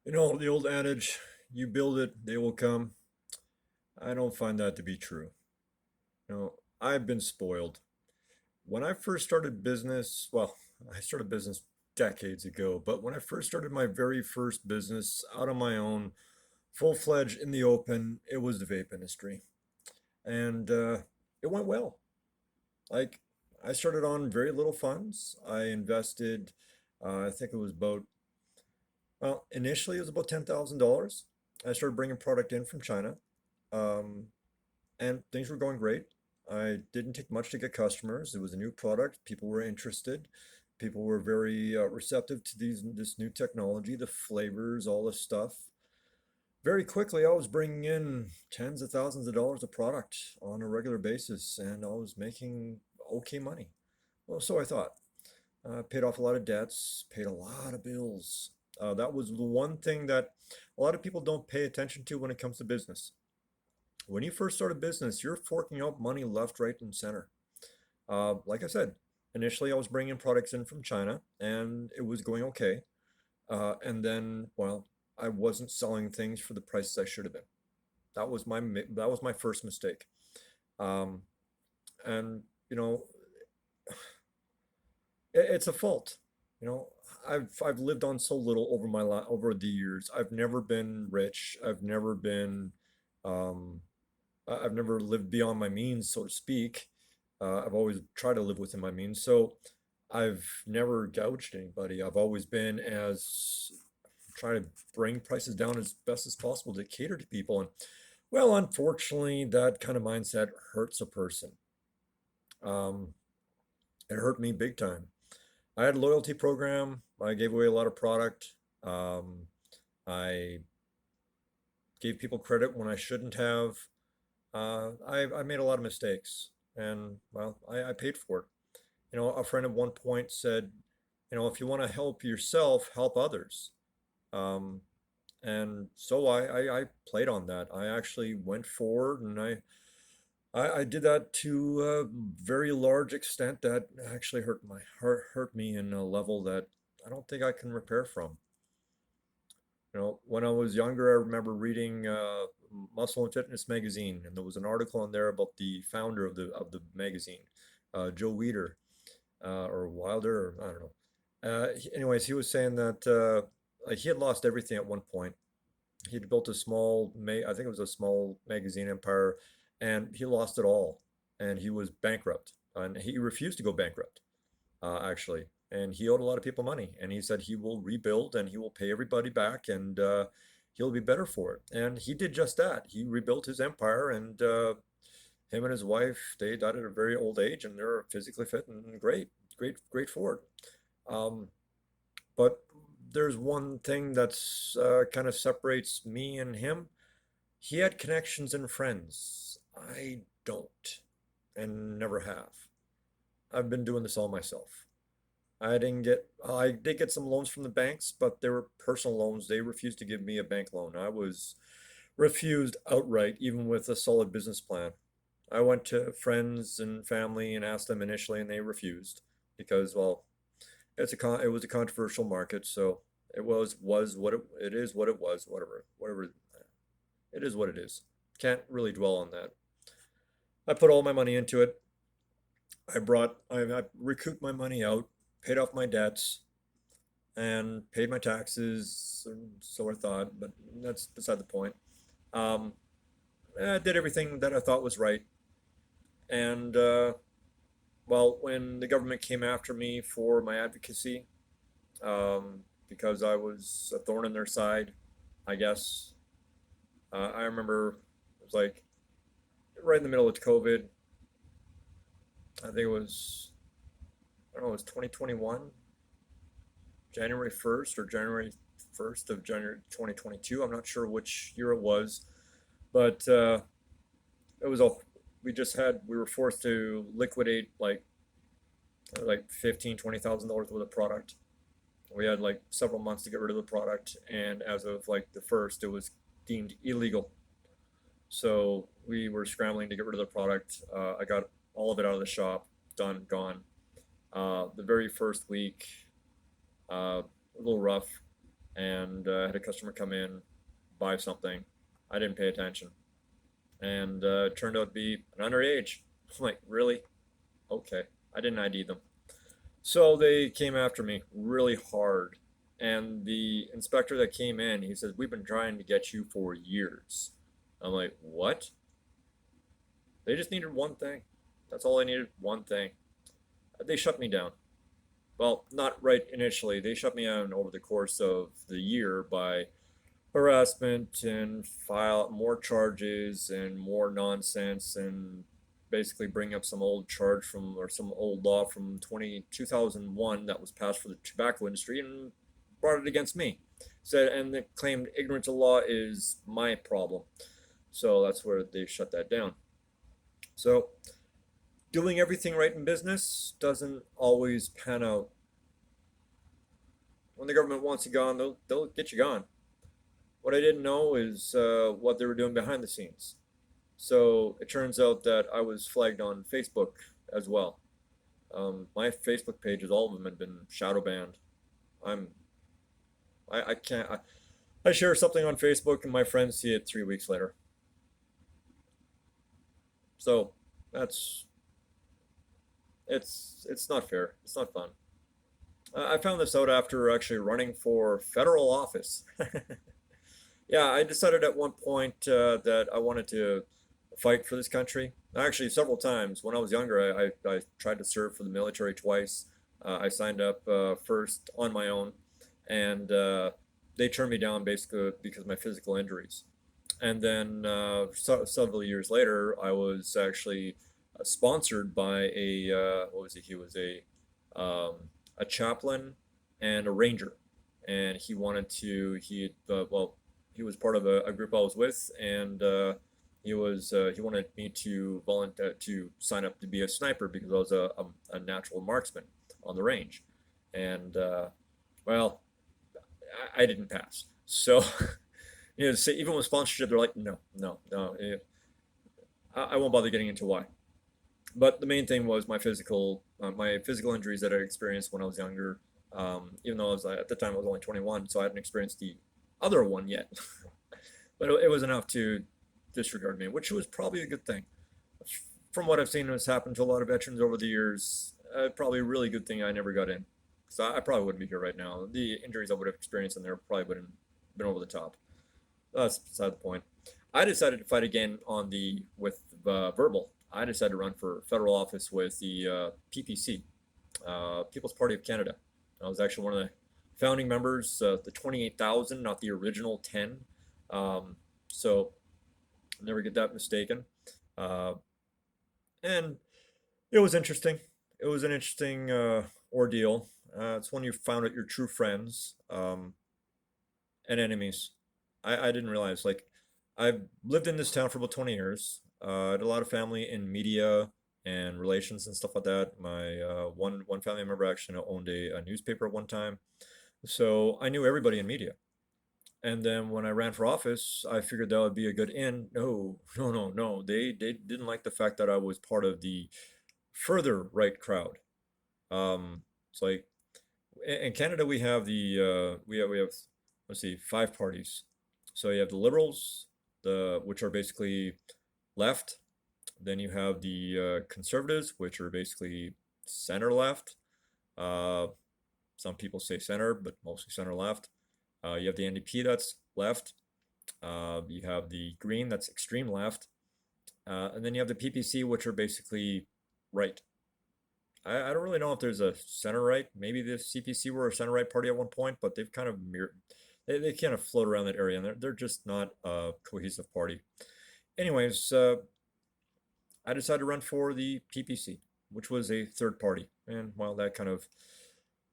You know, the old adage, you build it, they will come. I don't find that to be true. You know, I've been spoiled. When I first started business, well, I started business decades ago, but when I first started my very first business out on my own, full-fledged in the open, it was the vape industry. And it went well. Like, I started on very little funds. I invested, I think it was about, well, initially it was about $10,000. I started bringing product in from China. Um, and things were going great. I didn't take much to get customers. It was a new product. People were interested. People were very receptive to this new technology, the flavors, all this stuff. Very quickly, I was bringing in tens of thousands of dollars of product on a regular basis, and I was making okay money. Well, so I thought. Paid off a lot of debts, paid a lot of bills. That was the one thing that a lot of people don't pay attention to when it comes to business. When you first start a business, you're forking out money left, right, and center. Like I said, initially I was bringing products in from China and it was going okay. And then, well, I wasn't selling things for the prices I should have been. That was my first mistake. Um, and you know, it's a fault. You know, I've lived on so little over the years. I've never been rich. Um, I've never lived beyond my means, so to speak. I've always tried to live within my means. So I've never gouged anybody. I've always been as trying to bring prices down as best as possible to cater to people. And well, unfortunately, that kind of mindset hurts a person. Um, it hurt me big time. I had a loyalty program. I gave away a lot of product. Um, I gave people credit when I shouldn't have. I made a lot of mistakes, and well, I paid for it. You know, a friend at one point said, you know, if you want to help yourself, help others. Um, and so I played on that. I actually went forward and I did that to a very large extent that actually hurt me in a level that I don't think I can repair from. You know, when I was younger, I remember reading Muscle and Fitness magazine, and there was an article in there about the founder of the magazine, Joe Weider, or Wilder, or I don't know. Anyways, he was saying that like he had lost everything at one point. He'd built a I think it was a small magazine empire, and he lost it all, and he was bankrupt, and he refused to go bankrupt, actually. And he owed a lot of people money, and he said he will rebuild and he will pay everybody back, and he'll be better for it. And he did just that. He rebuilt his empire, and him and his wife, they died at a very old age, and they're physically fit and great for it. Um, but there's one thing that's kind of separates me and him. He had connections and friends. I don't, and never have. I've been doing this all myself. I did get some loans from the banks, but they were personal loans. They refused to give me a bank loan. I was refused outright, even with a solid business plan. I went to friends and family and asked them initially, and they refused because, well, it was a controversial market, so it was it is what it was, whatever it is what it is. Can't really dwell on that. I put all my money into it. I recouped my money out, paid off my debts, and paid my taxes, so I thought, but that's beside the point. Um, I did everything that I thought was right, and well, when the government came after me for my advocacy, because I was a thorn in their side, I guess. I remember it was like right in the middle of COVID. I think it was, I don't know, it was 2021, January 1st or January 1st of January 2022. I'm not sure which year it was, but it was a, we were forced to liquidate like 15, $20,000 worth of product. We had like several months to get rid of the product, and as of like the first, it was deemed illegal. So we were scrambling to get rid of the product. I got all of it out of the shop, done, gone. The very first week, a little rough. and I had a customer come in, buy something. I didn't pay attention, and it turned out to be an underage. I'm like, really? Okay. I didn't ID them. So they came after me really hard. And the inspector that came in, he says, "We've been trying to get you for years." I'm like, what? They just needed one thing. That's all I needed, one thing. They shut me down. Well, not right initially. They shut me down over the course of the year by harassment and file more charges and more nonsense and basically bring up some old charge from or some old law from 2001 that was passed for the tobacco industry and brought it against me. Said and they claimed ignorance of law is my problem. So that's where they shut that down. So doing everything right in business doesn't always pan out. When the government wants you gone, they'll get you gone. What I didn't know is what they were doing behind the scenes. So it turns out that I was flagged on Facebook as well. My Facebook pages, all of them had been shadow banned. I'm, I can't, I share something on Facebook and my friends see it 3 weeks later. So that's, it's not fair. It's not fun. I found this out after actually running for federal office. Yeah, I decided at one point that I wanted to fight for this country. Actually, several times when I was younger, I tried to serve for the military twice. I signed up first on my own, and they turned me down basically because of my physical injuries. And then several years later, I was actually sponsored by what was he? He was a chaplain and a ranger, and he wanted to. Well, he was part of a group I was with, and he wanted me to volunteer to sign up to be a sniper because I was a natural marksman on the range, and well, I didn't pass. So so even with sponsorship, they're like, no, no, no. I won't bother getting into why. But the main thing was my physical injuries that I experienced when I was younger. Even though I was at the time I was only 21, so I hadn't experienced the other one yet. But it was enough to disregard me, which was probably a good thing. From what I've seen, has happened to a lot of veterans over the years. Probably a really good thing I never got in, because I probably wouldn't be here right now. The injuries I would have experienced in there probably would have been over the top. That's beside the point. I decided to fight again with verbal. I decided to run for federal office with the PPC, People's Party of Canada. I was actually one of the founding members, the 28,000, not the original 10. So never get that mistaken. Uh, and it was interesting. It was an interesting ordeal. It's when you found out your true friends and enemies. I didn't realize, like, I've lived in this town for about 20 years. I had a lot of family in media and relations and stuff like that. My one family member actually owned a newspaper at one time. So I knew everybody in media. And then when I ran for office, I figured that would be a good in. No, no, no, no. They didn't like the fact that I was part of the further right crowd. It's like in Canada we have we have let's see, five parties. So you have the Liberals, which are basically left. Then you have the Conservatives, which are basically center left. Uh, some people say center, but mostly center left. You have the NDP that's left. You have the Green that's extreme left. And then you have the PPC, which are basically right. I don't really know if there's a center right. Maybe the CPC were a center right party at one point, but they've kind of they kind of float around that area, and they're just not a cohesive party. Anyways, I decided to run for the PPC, which was a third party, and while that kind of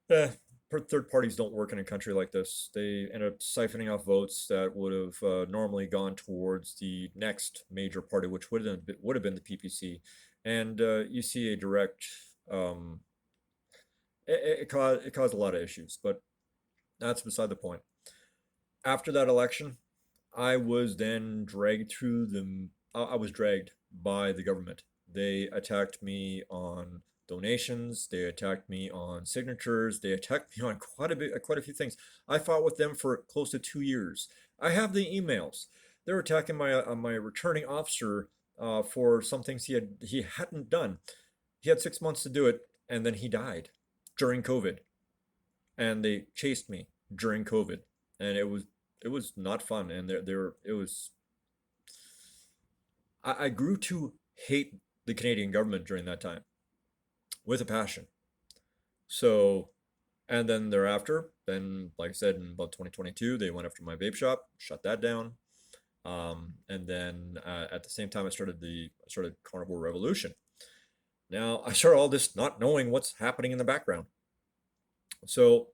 third parties don't work in a country like this. They end up siphoning off votes that would have normally gone towards the next major party, which would have been the PPC, and you see a direct. It caused a lot of issues, but that's beside the point. After that election, I was then dragged through the. I was dragged by the government. They attacked me on donations. They attacked me on signatures. They attacked me on quite a few things. I fought with them for close to 2 years. I have the emails. They were attacking my returning officer for some things he hadn't done. He had 6 months to do it, and then he died during COVID, and they chased me during COVID, and it was not fun. And there it was. I grew to hate the Canadian government during that time with a passion. So, and then thereafter, then like I said, in about 2022, they went after my vape shop, shut that down. And then at the same time, I started Carnivore Revolution. Now I started all this not knowing what's happening in the background. So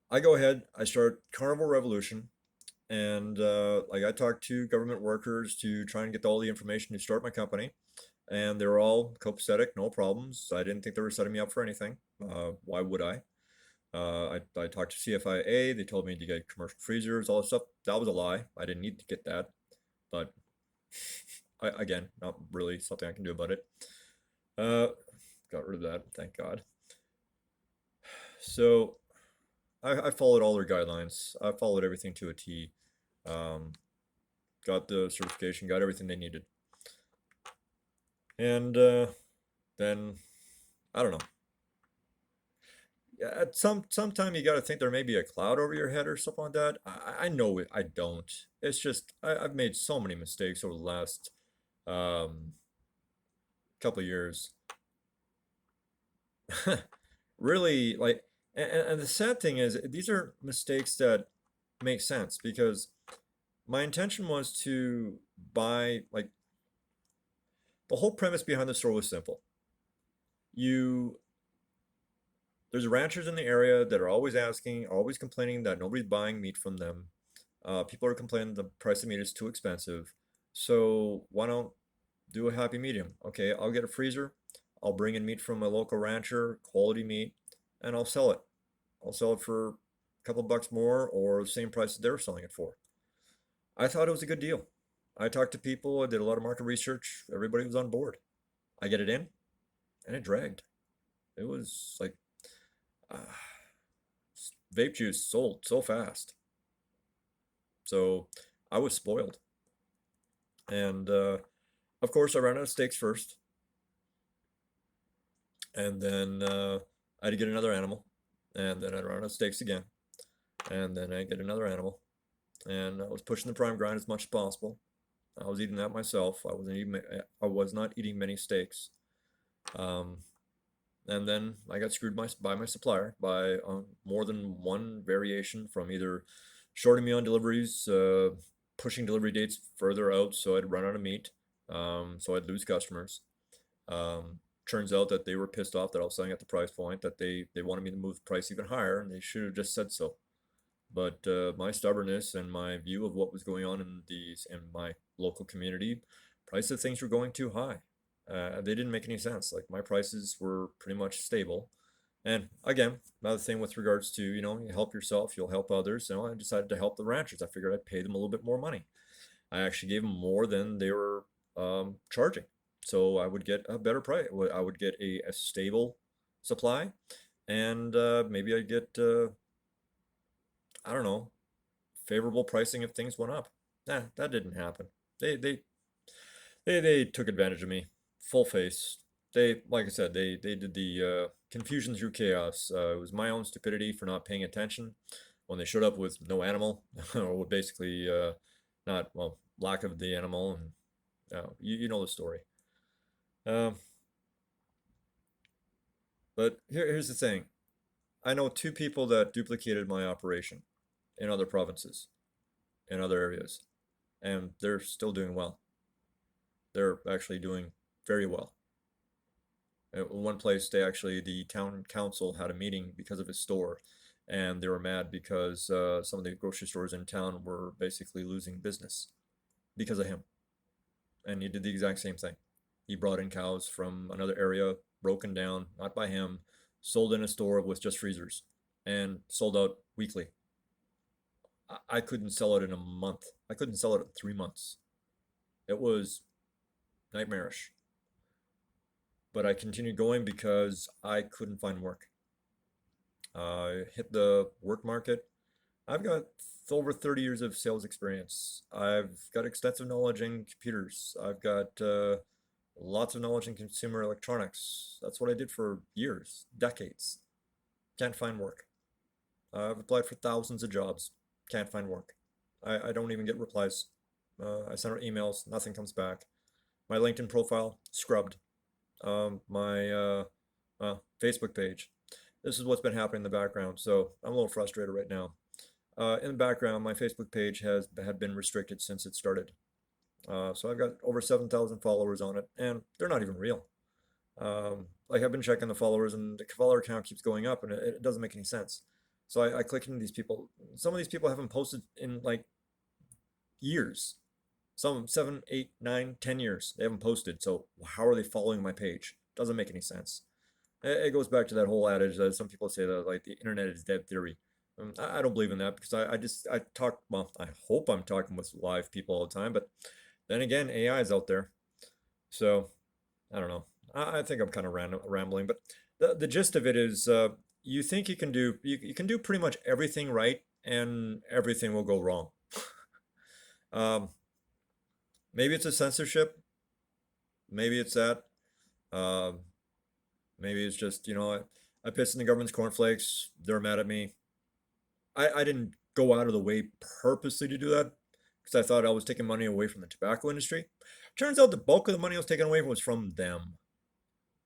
I go ahead, I start Carnivore Revolution, and like I talked to government workers to try and get all the information to start my company, and they were all copacetic, no problems. I didn't think they were setting me up for anything. Why would I? I talked to CFIA. They told me to get commercial freezers, all this stuff. That was a lie. I didn't need to get that, but again, not really something I can do about it. Got rid of that, thank God. So I followed all their guidelines. I followed everything to a T. Got the certification, got everything they needed. And then, I don't know. Yeah, at sometime you got to think there may be a cloud over your head or something like that. I know it. I don't. It's just I've made so many mistakes over the last um, couple of years. Really, like, and the sad thing is, these are mistakes that make sense because my intention was to buy, like, the whole premise behind the store was simple. There's ranchers in the area that are always asking, always complaining that nobody's buying meat from them. People are complaining the price of meat is too expensive. So why don't do a happy medium? Okay, I'll get a freezer. I'll bring in meat from a local rancher, quality meat, and I'll sell it. I'll sell it for a couple bucks more or the same price that they're selling it for. I thought it was a good deal. I talked to people, I did a lot of market research. Everybody was on board. I get it in, and it dragged. It was like uh, vape juice sold so fast. So I was spoiled. And of course, I ran out of steaks first. And then I had to get another animal. And then I ran out of steaks again. And then I get another animal. And I was pushing the prime grind as much as possible. I was eating that myself. I was not eating many steaks. And then I got screwed by my supplier by more than one variation, from either shorting me on deliveries, pushing delivery dates further out so I'd run out of meat, so I'd lose customers. Turns out that they were pissed off that I was selling at the price point, that they wanted me to move the price even higher, and they should have just said so. But my stubbornness and my view of what was going on in my local community, price of things were going too high. They didn't make any sense. Like, my prices were pretty much stable. And again, another thing with regards to, you help yourself, you'll help others. I decided to help the ranchers. I figured I'd pay them a little bit more money. I actually gave them more than they were charging. So I would get a better price. I would get a stable supply, and maybe I'd get, I don't know, favorable pricing if things went up. Nah, that didn't happen. They took advantage of me, full face. Like I said, they did the confusion through chaos. It was my own stupidity for not paying attention when they showed up with no animal, or basically not, well, lack of the animal, and you know the story. But here's the thing. I know two people that duplicated my operation in other provinces, in other areas, and they're still doing well. They're actually doing very well. In one place, the town council had a meeting because of his store, and they were mad because some of the grocery stores in town were basically losing business because of him. And he did the exact same thing. He brought in cows from another area, broken down, not by him, sold in a store with just freezers, and sold out weekly. I couldn't sell it in a month. I couldn't sell it in 3 months. It was nightmarish. but I continued going because I couldn't find work. I hit the work market. I've got over 30 years of sales experience. I've got extensive knowledge in computers. I've got lots of knowledge in consumer electronics. That's what I did for years, decades. Can't find work. I've applied for thousands of jobs. Can't find work. I don't even get replies. I send out emails. Nothing comes back. My LinkedIn profile, scrubbed. My Facebook page. This is what's been happening in the background. So I'm a little frustrated right now. In the background, my Facebook page had been restricted since it started. So I've got over 7,000 followers on it, and they're not even real. Like I've been checking the followers, and the follower count keeps going up, and it doesn't make any sense. So I click into these people. Some of these people haven't posted in like years. Some 7, 8, 9, 10 years. They haven't posted. So how are they following my page? Doesn't make any sense. It goes back to that whole adage that some people say that like the internet is dead theory. I don't believe in that because I talk, well, I hope I'm talking with live people all the time, but then again, AI is out there. So I don't know. I think I'm kind of rambling, but the gist of it is you think you can do pretty much everything right and everything will go wrong. Um, maybe it's a censorship. Maybe it's that. Um, maybe it's just, I pissed in the government's cornflakes. They're mad at me. I didn't go out of the way purposely to do that because I thought I was taking money away from the tobacco industry. Turns out the bulk of the money I was taking away was from them.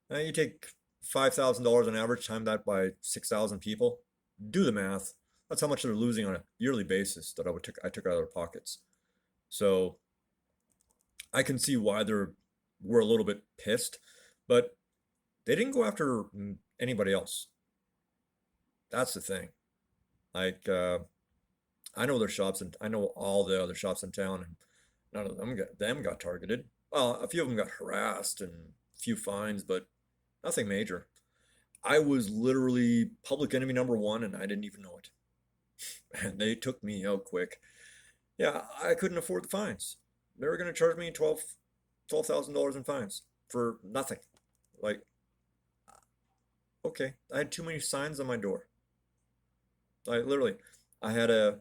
Now you take $5,000 on average, time that by 6,000 people. Do the math. That's how much they're losing on a yearly basis that I took out of their pockets. So I can see why we're a little bit pissed, but they didn't go after anybody else. That's the thing. Like, I know their shops and I know all the other shops in town, and none of them got targeted. Well, a few of them got harassed and a few fines, but nothing major. I was literally public enemy number one, and I didn't even know it. And they took me out quick. Yeah, I couldn't afford the fines. They were going to charge me $12,000 in fines for nothing. Like, okay, I had too many signs on my door. Like literally, I had a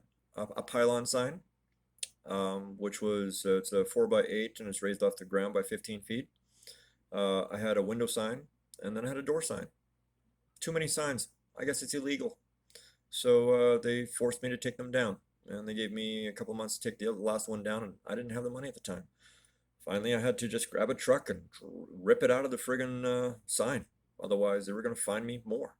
pylon sign, which was it's a 4x8 and it's raised off the ground by 15 feet. I had a window sign, and then I had a door sign. Too many signs. I guess it's illegal. So they forced me to take them down, and they gave me a couple months to take the last one down, and I didn't have the money at the time. Finally, I had to just grab a truck and rip it out of the friggin' sign. Otherwise, they were going to fine me more.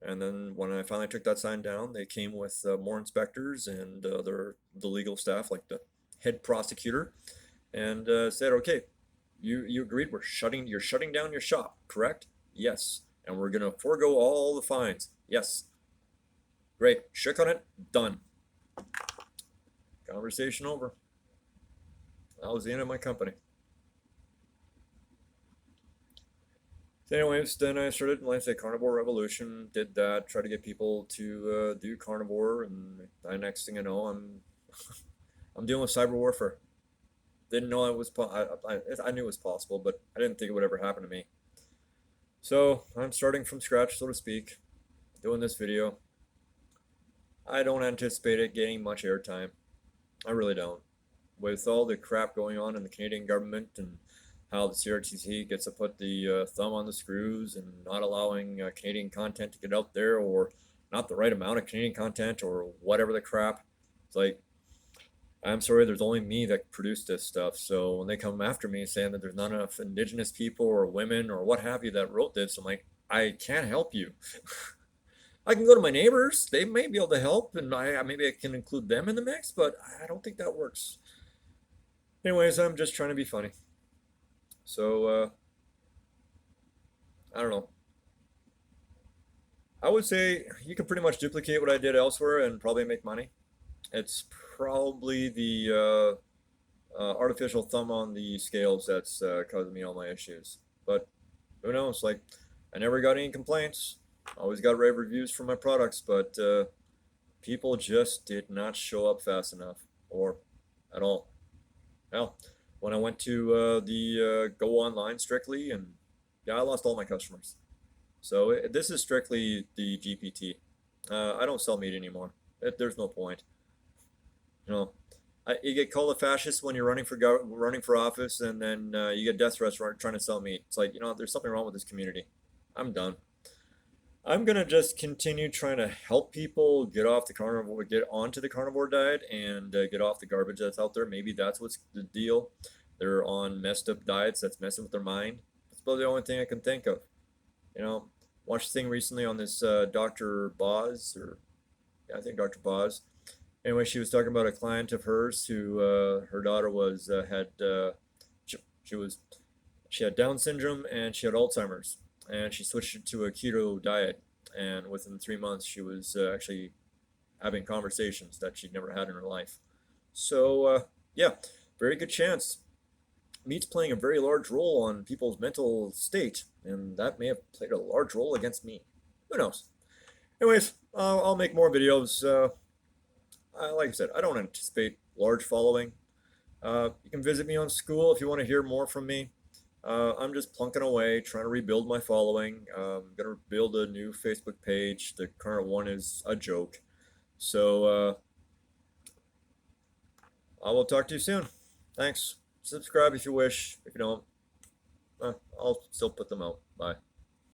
And then when I finally took that sign down, they came with more inspectors and the legal staff, like the head prosecutor, and said, "Okay, you agreed. You're shutting down your shop, correct? Yes. And we're gonna forego all the fines. Yes. Great. Shook on it. Done. Conversation over. That was the end of my company." So anyways, then I started, like I said, Carnivore Revolution, did that, tried to get people to do carnivore, and the next thing I know, I'm dealing with cyber warfare. Didn't know it was I knew it was possible, but I didn't think it would ever happen to me. So I'm starting from scratch, so to speak, doing this video. I don't anticipate it getting much airtime. I really don't. With all the crap going on in the Canadian government and how the CRTC gets to put the thumb on the screws and not allowing Canadian content to get out there, or not the right amount of Canadian content, or whatever the crap. It's like, I'm sorry, there's only me that produced this stuff. So when they come after me saying that there's not enough Indigenous people or women or what have you that wrote this, I'm like, I can't help you. I can go to my neighbors. They may be able to help, and maybe I can include them in the mix, but I don't think that works. Anyways, I'm just trying to be funny. So, I don't know. I would say you can pretty much duplicate what I did elsewhere and probably make money. It's probably the artificial thumb on the scales that's causing me all my issues. But who knows? Like, I never got any complaints. Always got rave reviews for my products, but people just did not show up fast enough, or at all. Hell, when I went to the go online strictly, and Yeah, I lost all my customers. So this is strictly the GPT. I don't sell meat anymore. There's no point. You know, you get called a fascist when you're running for office, and then you get death threats trying to sell meat. It's like, there's something wrong with this community. I'm done. I'm gonna just continue trying to help people get onto the carnivore diet and get off the garbage that's out there. Maybe that's what's the deal. They're on messed up diets that's messing with their mind. That's about the only thing I can think of. You know, watched a thing recently on this Dr. Boz, or yeah, I think Dr. Boz. Anyway, she was talking about a client of hers who her daughter was had she, she was she had Down syndrome and she had Alzheimer's, and she switched to a keto diet, and within 3 months she was actually having conversations that she'd never had in her life. So yeah, very good chance meat's playing a very large role on people's mental state, and that may have played a large role against me. Who knows? Anyways, I'll make more videos. Like I said, I don't anticipate large following. You can visit me on School if you want to hear more from me. I'm just plunking away, trying to rebuild my following. I'm gonna build a new Facebook page. The current one is a joke. So I will talk to you soon. Thanks. Subscribe if you wish. If you don't, I'll still put them out. Bye.